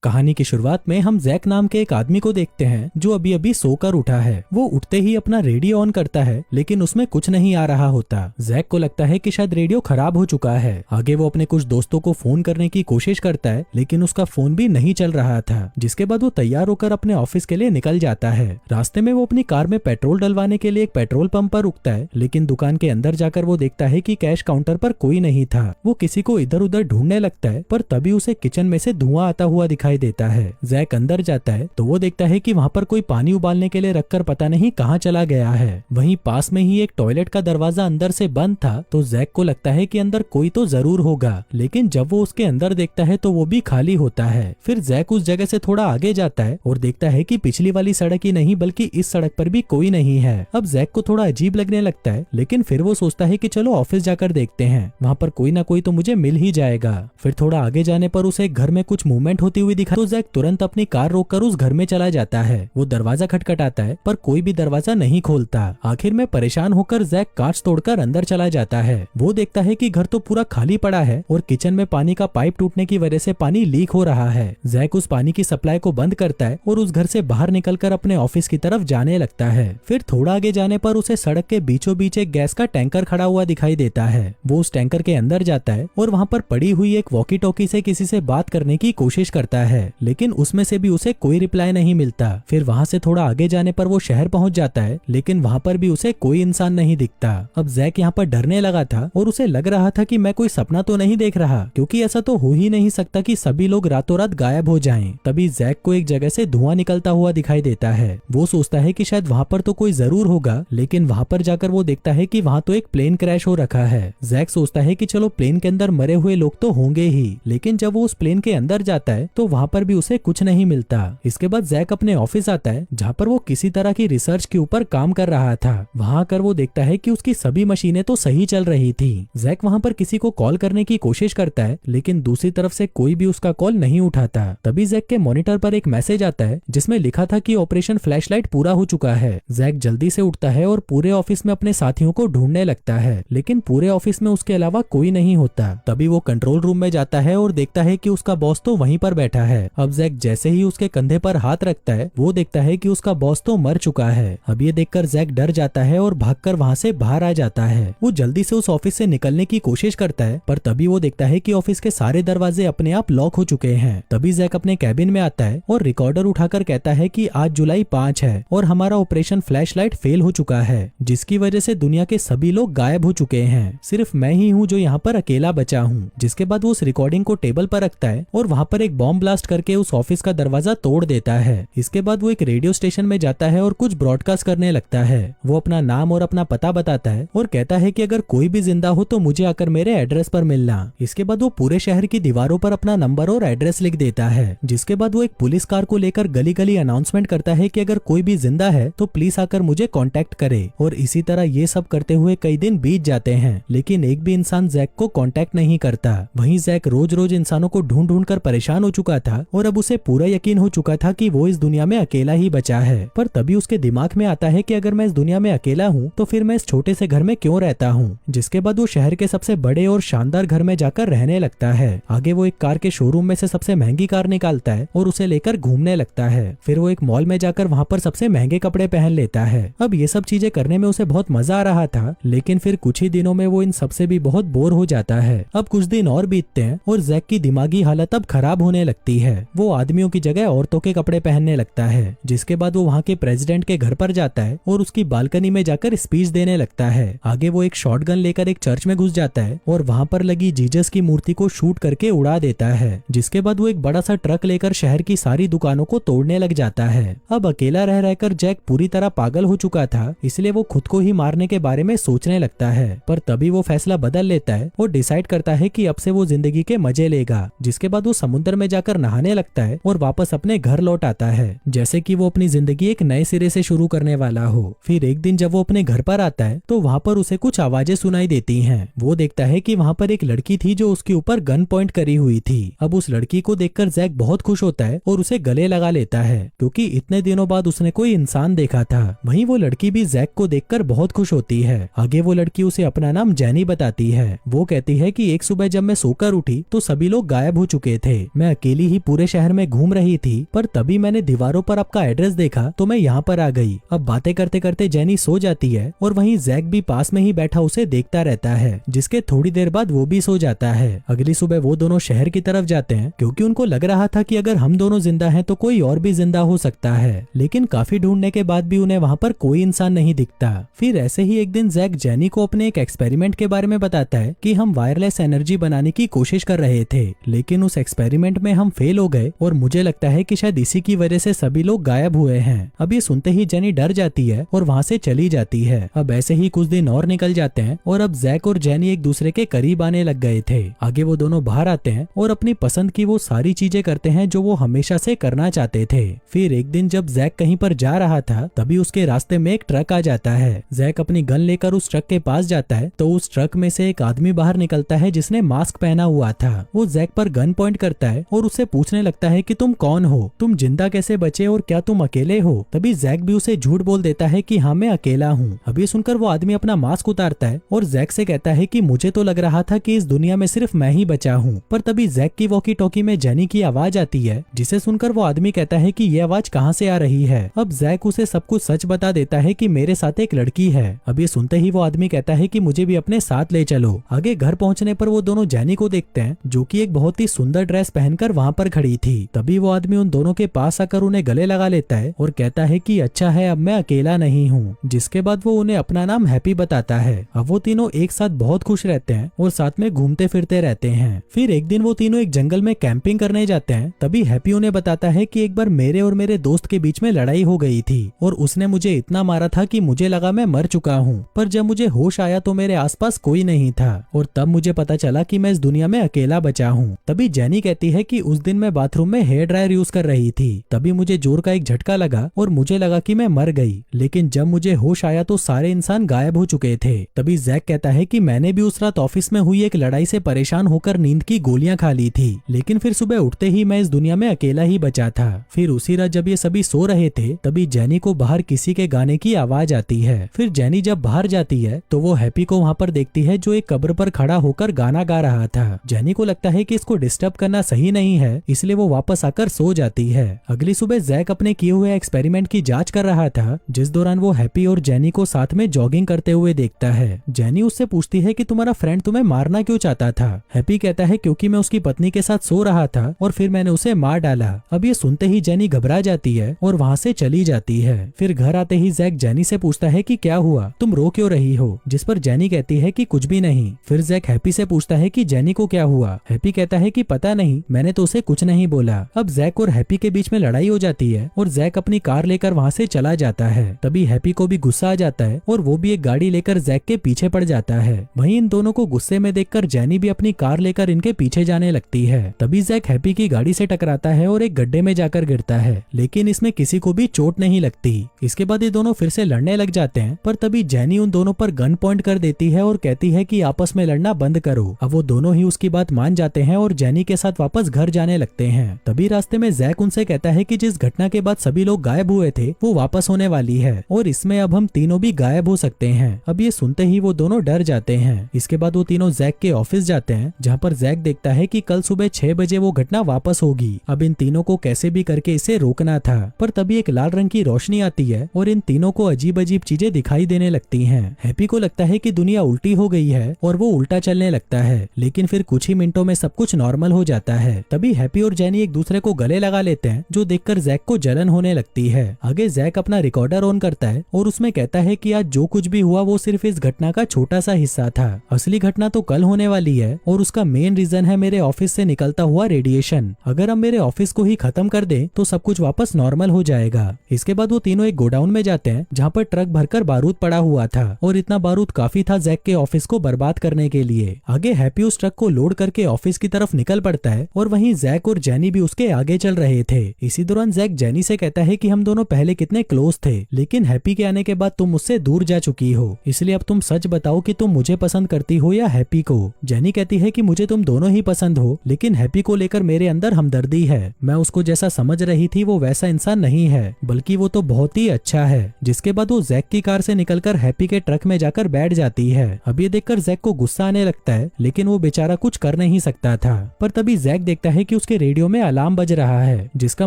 कहानी की शुरुआत में हम जैक नाम के एक आदमी को देखते हैं जो अभी अभी सोकर उठा है। वो उठते ही अपना रेडियो ऑन करता है लेकिन उसमें कुछ नहीं आ रहा होता। जैक को लगता है कि शायद रेडियो खराब हो चुका है। आगे वो अपने कुछ दोस्तों को फोन करने की कोशिश करता है लेकिन उसका फोन भी नहीं चल रहा था। जिसके बाद वो तैयार होकर अपने ऑफिस के लिए निकल जाता है। रास्ते में वो अपनी कार में पेट्रोल डलवाने के लिए एक पेट्रोल पंप पर रुकता है लेकिन दुकान के अंदर जाकर वो देखता है कि कैश काउंटर पर कोई नहीं था। वो किसी को इधर उधर ढूंढने लगता है पर तभी उसे किचन में से धुआं आता हुआ दिखाई देता है। जैक अंदर जाता है तो वो देखता है कि वहाँ पर कोई पानी उबालने के लिए रखकर पता नहीं कहाँ चला गया है। वहीं पास में ही एक टॉयलेट का दरवाजा अंदर से बंद था तो जैक को लगता है कि अंदर कोई तो जरूर होगा, लेकिन जब वो उसके अंदर देखता है तो वो भी खाली होता है। फिर जैक उस जगह से थोड़ा आगे जाता है और देखता है कि पिछली वाली सड़क ही नहीं बल्कि इस सड़क पर भी कोई नहीं है। अब जैक को थोड़ा अजीब लगने लगता है लेकिन फिर वो सोचता है कि चलो ऑफिस जाकर देखते हैं, वहाँ पर कोई ना कोई तो मुझे मिल ही जाएगा। फिर थोड़ा आगे जाने पर उसे घर में कुछ मूवमेंट होती हुई दिखा तो जैक तुरंत अपनी कार रोककर उस घर में चला जाता है। वो दरवाजा खटखटाता है पर कोई भी दरवाजा नहीं खोलता। आखिर में परेशान होकर जैक कांच तोड़कर अंदर चला जाता है। वो देखता है कि घर तो पूरा खाली पड़ा है और किचन में पानी का पाइप टूटने की वजह से पानी लीक हो रहा है। जैक उस पानी की सप्लाई को बंद करता है और उस घर से बाहर निकलकर अपने ऑफिस की तरफ जाने लगता है। फिर थोड़ा आगे जाने पर उसे सड़क के बीचों बीच एक गैस का टैंकर खड़ा हुआ दिखाई देता है। वो उस टैंकर के अंदर जाता है और वहाँ पर पड़ी हुई एक वॉकी टॉकी से किसी से बात करने की कोशिश करता है लेकिन उसमें से भी उसे कोई रिप्लाई नहीं मिलता। फिर वहाँ से थोड़ा आगे जाने पर वो शहर पहुँच जाता है लेकिन वहाँ पर भी उसे कोई इंसान नहीं दिखता। अब जैक यहाँ पर डरने लगा था और उसे लग रहा था कि मैं कोई सपना तो नहीं देख रहा, क्योंकि ऐसा तो हो ही नहीं सकता कि सभी लोग रातों रात गायब हो जाएं। तभी जैक को एक जगह से धुआं निकलता हुआ दिखाई देता है। वो सोचता है कि शायद वहाँ पर तो कोई जरूर होगा, लेकिन वहाँ पर जाकर वो देखता है कि वहाँ तो एक प्लेन क्रैश हो रखा है। जैक सोचता है कि चलो प्लेन के अंदर मरे हुए लोग तो होंगे ही, लेकिन जब वो उस प्लेन के अंदर जाता है तो वहाँ पर भी उसे कुछ नहीं मिलता। इसके बाद जैक अपने ऑफिस आता है जहाँ पर वो किसी तरह की रिसर्च के ऊपर काम कर रहा था। वहाँ आकर वो देखता है कि उसकी सभी मशीनें तो सही चल रही थी। जैक वहाँ पर किसी को कॉल करने की कोशिश करता है लेकिन दूसरी तरफ से कोई भी उसका कॉल नहीं उठाता। तभी जैक के मॉनिटर पर एक मैसेज आता है जिसमें लिखा था कि ऑपरेशन फ्लैशलाइट पूरा हो चुका है। जैक जल्दी से उठता है और पूरे ऑफिस में अपने साथियों को ढूंढने लगता है लेकिन पूरे ऑफिस में उसके अलावा कोई नहीं होता। तभी वो कंट्रोल रूम में जाता है और देखता है कि उसका बॉस तो वहीं पर बैठा है। अब जैक जैसे ही उसके कंधे पर हाथ रखता है वो देखता है कि उसका बॉस तो मर चुका है। अब ये देखकर जैक डर जाता है और भागकर वहाँ से बाहर आ जाता है। वो जल्दी से उस ऑफिस से निकलने की कोशिश करता है पर तभी वो देखता है कि ऑफिस के सारे दरवाजे अपने आप लॉक हो चुके हैं। तभी जैक अपने कैबिन में आता है और रिकॉर्डर उठाकर कहता है कि आज जुलाई 5 है और हमारा ऑपरेशन फ्लैशलाइट फेल हो चुका है, जिसकी वजह से दुनिया के सभी लोग गायब हो चुके हैं। सिर्फ मैं ही हूँ जो यहाँ पर अकेला बचा हूँ। जिसके बाद वो उस रिकॉर्डिंग को टेबल पर रखता है और वहाँ पर एक बॉम्ब ब्लास्ट करके उस ऑफिस का दरवाजा तोड़ देता है। इसके बाद वो एक रेडियो स्टेशन में जाता है और कुछ ब्रॉडकास्ट करने लगता है। वो अपना नाम और अपना पता बताता है और कहता है कि अगर कोई भी जिंदा हो तो मुझे आकर मेरे एड्रेस पर मिलना। इसके बाद वो पूरे शहर की दीवारों पर अपना नंबर और एड्रेस लिख देता है। जिसके बाद वो एक पुलिस कार को लेकर गली गली अनाउंसमेंट करता है कि अगर कोई भी जिंदा है तो प्लीज आकर मुझे कांटेक्ट करे। और इसी तरह ये सब करते हुए कई दिन बीत जाते हैं लेकिन एक भी इंसान जैक को कांटेक्ट नहीं करता। वहीं जैक रोज रोज इंसानों को ढूंढ ढूंढ कर परेशान हो चुका था और अब उसे पूरा यकीन हो चुका था कि वो इस दुनिया में अकेला ही बचा है। पर तभी उसके दिमाग में आता है कि अगर मैं इस दुनिया में अकेला हूँ तो फिर मैं इस छोटे से घर में क्यों रहता हूँ। जिसके बाद वो शहर के सबसे बड़े और शानदार घर में जाकर रहने लगता है। आगे वो एक कार के शोरूम में से सबसे महंगी कार निकालता है और उसे लेकर घूमने लगता है। फिर वो एक मॉल में जाकर वहाँ पर सबसे महंगे कपड़े पहन लेता है। अब ये सब चीजें करने में उसे बहुत मजा आ रहा था लेकिन फिर कुछ ही दिनों में वो इन सबसे भी बहुत बोर हो जाता है। अब कुछ दिन और बीतते हैं और जैक की दिमागी हालत अब खराब होने लगती है। वो आदमियों की जगह औरतों के कपड़े पहनने लगता है। जिसके बाद वो वहाँ के प्रेसिडेंट के घर पर जाता है और उसकी बालकनी में जाकर स्पीच देने लगता है। आगे वो एक शॉटगन लेकर एक चर्च में घुस जाता है और वहाँ पर लगी जीसस की मूर्ति को शूट करके उड़ा देता है। जिसके बाद वो एक बड़ा सा ट्रक लेकर शहर की सारी दुकानों को तोड़ने लग जाता है। अब अकेला रह रहकर जैक पूरी तरह पागल हो चुका था, इसलिए वो खुद को ही मारने के बारे में सोचने लगता है। पर तभी वो फैसला बदल लेता है और डिसाइड करता है कि अब से वो जिंदगी के मजे लेगा। जिसके बाद वो समुद्र में जाकर नहाने लगता है और वापस अपने घर लौट आता है, जैसे कि वो अपनी जिंदगी एक नए सिरे से शुरू करने वाला हो। फिर एक दिन जब वो अपने घर पर आता है तो वहाँ पर उसे कुछ आवाजें सुनाई देती हैं। वो देखता है कि वहाँ पर एक लड़की थी जो उसके ऊपर गन पॉइंट करी हुई थी। अब उस लड़की को देखकर जैक बहुत खुश होता है और उसे गले लगा लेता है क्योंकि इतने दिनों बाद उसने कोई इंसान देखा था। वहीं वो लड़की भी जैक को देखकर बहुत खुश होती है। आगे वो लड़की उसे अपना नाम जैनी बताती है। वो कहती है कि एक सुबह जब मैं सोकर उठी तो सभी लोग गायब हो चुके थे, मैं अकेली ही पूरे शहर में घूम रही थी, पर तभी मैंने दीवारों पर आपका एड्रेस देखा तो मैं यहाँ पर आ गई। अब बातें करते करते जेनी सो जाती है और वहीं जैक भी पास में ही बैठा उसे देखता रहता है, जिसके थोड़ी देर बाद वो भी सो जाता है। अगली सुबह वो दोनों शहर की तरफ जाते हैं क्योंकि उनको लग रहा था कि अगर हम दोनों जिंदा हैं तो कोई और भी जिंदा हो सकता है, लेकिन काफी ढूंढने के बाद भी उन्हें वहाँ पर कोई इंसान नहीं दिखता। फिर ऐसे ही एक दिन जैक जेनी को अपने एक एक्सपेरिमेंट के बारे में बताता है कि हम वायरलेस एनर्जी बनाने की कोशिश कर रहे थे, लेकिन उस एक्सपेरिमेंट में हम फेल हो गए और मुझे लगता है कि शायद इसी की वजह से सभी लोग गायब हुए हैं। अब ये सुनते ही जेनी डर जाती है और वहाँ से चली जाती है। अब ऐसे ही कुछ दिन और निकल जाते हैं और अब जैक और जेनी एक दूसरे के करीब आने लग गए थे। आगे वो दोनों बाहर आते हैं और अपनी पसंद की वो सारी चीजें करते हैं जो वो हमेशा से करना चाहते थे। फिर एक दिन जब जैक कहीं पर जा रहा था तभी उसके रास्ते में एक ट्रक आ जाता है। जैक अपनी गन लेकर उस ट्रक के पास जाता है तो उस ट्रक में से एक आदमी बाहर निकलता है जिसने मास्क पहना हुआ था। वो जैक पर गन पॉइंट करता है और उससे पूछने लगता है कि तुम कौन हो, तुम जिंदा कैसे बचे और क्या तुम अकेले हो। तभी जैक भी उसे झूठ बोल देता है कि हाँ मैं अकेला हूँ। अब ये सुनकर वो आदमी अपना मास्क उतारता है और जैक से कहता है कि मुझे तो लग रहा था कि इस दुनिया में सिर्फ मैं ही बचा हूँ। पर तभी जैक की वॉकी टॉकी में जेनी की आवाज आती है, जिसे सुनकर वो आदमी कहता है कि ये आवाज कहाँ से आ रही है। अब जैक उसे सब कुछ सच बता देता है कि मेरे साथ एक लड़की है। अब ये सुनते ही वो आदमी कहता है कि मुझे भी अपने साथ ले चलो। आगे घर पहुंचने पर वो दोनों जेनी को देखते हैं जो कि एक बहुत ही सुंदर ड्रेस पहनकर वहाँ पर खड़ी थी। तभी वो आदमी उन दोनों के पास आकर उन्हें गले लगा लेता है और कहता है कि अच्छा है अब मैं अकेला नहीं हूँ। जिसके बाद वो उन्हें अपना नाम हैप्पी बताता है। अब वो तीनों एक साथ बहुत खुश रहते हैं और साथ में घूमते फिरते रहते हैं। फिर एक दिन वो तीनों एक जंगल में कैंपिंग करने जाते हैं। तभी हैप्पी उन्हें बताता है कि एक बार मेरे और मेरे दोस्त के बीच में लड़ाई हो गई थी और उसने मुझे इतना मारा था कि मुझे लगा मैं मर चुका हूँ, पर जब मुझे होश आया तो मेरे आसपास कोई नहीं था और तब मुझे पता चला कि मैं इस दुनिया में अकेला बचा हूँ। तभी जेनी कहती है कि उस दिन मैं बाथरूम में हेयर ड्रायर यूज कर रही थी, तभी मुझे जोर का एक झटका लगा और मुझे लगा कि मैं मर गई, लेकिन जब मुझे होश आया तो सारे इंसान गायब हो चुके थे। तभी जैक कहता है कि मैंने भी उस रात ऑफिस में हुई एक लड़ाई से परेशान होकर नींद की गोलियां खा ली थी, लेकिन फिर सुबह उठते ही मैं इस दुनिया में अकेला ही बचा था। फिर उसी रात जब ये सभी सो रहे थे तभी जेनी को बाहर किसी के गाने की आवाज आती है। फिर जेनी जब बाहर जाती है तो वो हैप्पी को वहाँ पर देखती है जो एक कब्र पर खड़ा होकर गाना गा रहा था। जेनी को लगता है कि इसको डिस्टर्ब करना सही नहीं है, इसलिए वो वापस आकर सो जाती है। अगली सुबह जैक अपने किए हुए एक्सपेरिमेंट की जांच कर रहा था, जिस दौरान वो हैप्पी और जेनी को साथ में जॉगिंग करते हुए देखता है। जेनी उससे पूछती है कि तुम्हारा फ्रेंड तुम्हें मारना क्यों चाहता था। हैप्पी कहता है क्योंकि मैं उसकी पत्नी के साथ सो रहा था और फिर मैंने उसे मार डाला। अब ये सुनते ही जेनी घबरा जाती है और वहाँ से चली जाती है। फिर घर आते ही जैक जेनी से पूछता है कि क्या हुआ, तुम रो क्यों रही हो, जिस पर जेनी कहती है कि कुछ भी नहीं। फिर जैक हैप्पी से पूछता है कि जेनी को क्या हुआ। हैप्पी कहता है कि पता नहीं, मैंने तो उसे कुछ नहीं बोला। अब जैक और हैप्पी के बीच में लड़ाई हो जाती है और जैक अपनी कार लेकर वहाँ से चला जाता है। तभी हैप्पी को भी गुस्सा आ जाता है और वो भी एक गाड़ी लेकर जैक के पीछे पड़ जाता है। वहीं इन दोनों को गुस्से में देखकर जेनी भी अपनी कार लेकर इनके पीछे जाने लगती है। तभी जैक हैप्पी की गाड़ी से टकराता है और एक गड्ढे में जाकर गिरता है, लेकिन इसमें किसी को भी चोट नहीं लगती। इसके बाद ये दोनों फिर से लड़ने लग जाते हैं, पर तभी जेनी उन दोनों पर गन पॉइंट कर देती है और कहती है कि आपस में लड़ना बंद करो। अब वो दोनों ही उसकी बात मान जाते हैं और जेनी के साथ वापस घर जाने लगते हैं। तभी रास्ते में जैक उनसे कहता है कि जिस घटना के बाद सभी लोग गायब हुए थे वो वापस होने वाली है और इसमें अब हम तीनों भी गायब हो सकते हैं। अब ये सुनते ही वो दोनों डर जाते हैं। इसके बाद वो तीनों जैक के ऑफिस जाते हैं, जहाँ पर जैक देखता है कि कल सुबह 6 बजे वो घटना वापस होगी। अब इन तीनों को कैसे भी करके इसे रोकना था, पर तभी एक लाल रंग की रोशनी आती है और इन तीनों को अजीब अजीब चीजें दिखाई देने लगती हैं। हैप्पी को लगता है कि दुनिया उल्टी हो गई है और वो उल्टा चलने लगता है, लेकिन फिर कुछ ही मिनटों में सब कुछ नॉर्मल हो जाता है। तभी हैप्पी और जेनी एक दूसरे को गले लगा लेते हैं, जो देखकर जैक को जलन होने लगती है। आगे जैक अपना रिकॉर्डर ऑन करता है और उसमें कहता है कि आज जो कुछ भी हुआ वो सिर्फ इस घटना का छोटा सा हिस्सा था, असली घटना तो कल होने वाली है और उसका मेन रीजन है मेरे ऑफिस से निकलता हुआ रेडिएशन। अगर हम मेरे ऑफिस को ही खत्म कर दें तो सब कुछ वापस नॉर्मल हो जाएगा। इसके बाद वो तीनों एक गोडाउन में जाते हैं, जहाँ पर ट्रक भरकर बारूद पड़ा हुआ था और इतना बारूद काफी था जैक के ऑफिस को बर्बाद करने के लिए। आगे हैप्पी उस ट्रक को लोड करके ऑफिस की तरफ निकल पड़ता है और वहीं जैक और जेनी भी उसके आगे चल रहे थे। इसी दौरान जैक जेनी से कहता है कि हम दोनों पहले कितने क्लोज थे, लेकिन हैप्पी के आने के बाद तुम मुझसे दूर जा चुकी हो, इसलिए अब तुम सच बताओ कि तुम मुझे पसंद करती हो या हैप्पी को। जेनी कहती है कि मुझे तुम दोनों ही पसंद हो, लेकिन हैप्पी को लेकर मेरे अंदर हमदर्दी है। मैं उसको जैसा समझ रही थी वो वैसा इंसान नहीं है, बल्कि वो तो बहुत ही अच्छा है। जिसके बाद वो जैक की कार से निकलकर हैप्पी के ट्रक में जाकर बैठ जाती है। अब ये देखकर जैक को गुस्सा आने लगता है, लेकिन वो बेचारा कुछ कर नहीं सकता था। पर तभी जैक देखता है कि उसके रेडियो में अलार्म बज रहा है, जिसका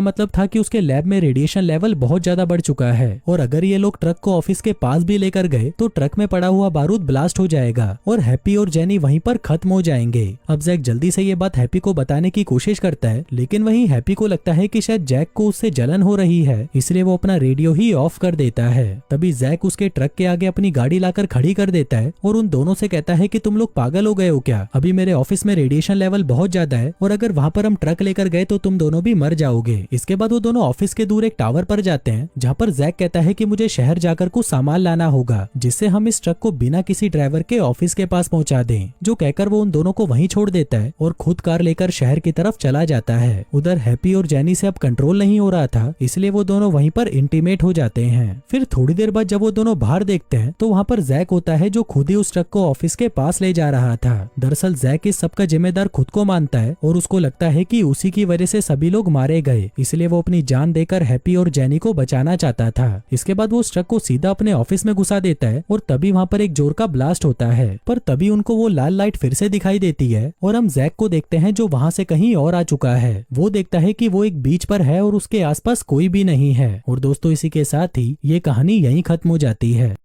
मतलब था कि उसके लैब में रेडिएशन लेवल बहुत ज्यादा बढ़ चुका है और अगर ये लोग ट्रक को ऑफिस के पास भी लेकर गए तो ट्रक में पड़ा हुआ बारूद ब्लास्ट हो जाएगा और हैप्पी और जेनी वहीं पर खत्म हो जाएंगे। अब जैक जल्दी से ये बात हैप्पी को बताने की कोशिश करता है, लेकिन वहीं हैप्पी को लगता है कि शायद जैक को उससे जलन हो रही है, इसलिए वो अपना रेडियो ही ऑफ कर देता है। तभी जैक उसके ट्रक के आगे अपनी गाड़ी लाकर खड़ी कर देता है और उन दोनों से कहता है कि तुम लोग पागल हो गए हो क्या? अभी मेरे ऑफिस में रेडिएशन लेवल बहुत ज्यादा है और अगर वहां पर हम ट्रक लेकर गए तो तुम दोनों भी मर जाओगे। इसके बाद वो दोनों ऑफिस के दूर एक टावर पर जाते हैं, जहाँ पर जैक कहता है कि मुझे शहर जाकर कुछ सामान लाना होगा, जिससे हम इस ट्रक को बिना किसी ड्राइवर के ऑफिस के पास पहुंचा दें। जो कहकर वो उन दोनों को वहीं छोड़ देता है और खुद कार लेकर शहर की तरफ चला जाता है। उधर हैप्पी और जेनी से अब कंट्रोल नहीं हो रहा था, इसलिए वो दोनों वहीं पर इंटीमेट हो जाते हैं। फिर थोड़ी देर बाद जब वो दोनों बाहर देखते हैं तो वहाँ पर जैक होता है, जो खुद ही उस ट्रक को ऑफिस के पास ले जा रहा था। दरअसल जैक इस सब का जिम्मेदार खुद को मानता है और उसको लगता है कि उसी की वजह से सभी लोग मारे गए, इसलिए वो अपनी जान देकर हैप्पी और जेनी को बचाना चाहता था। इसके बाद वो उस ट्रक को सीधा अपने ऑफिस में घुसा देता है और तभी वहाँ पर एक जोर का ब्लास्ट होता है। पर तभी उनको वो लाल लाइट फिर से दिखाई देती है और हम जैक को देखते हैं, जो वहाँ से कहीं और आ चुका है। वो देखता है कि वो एक बीच पर है और उसके आसपास कोई भी नहीं है। और दोस्तों, इसी के साथ ही ये कहानी यहीं खत्म हो जाती है।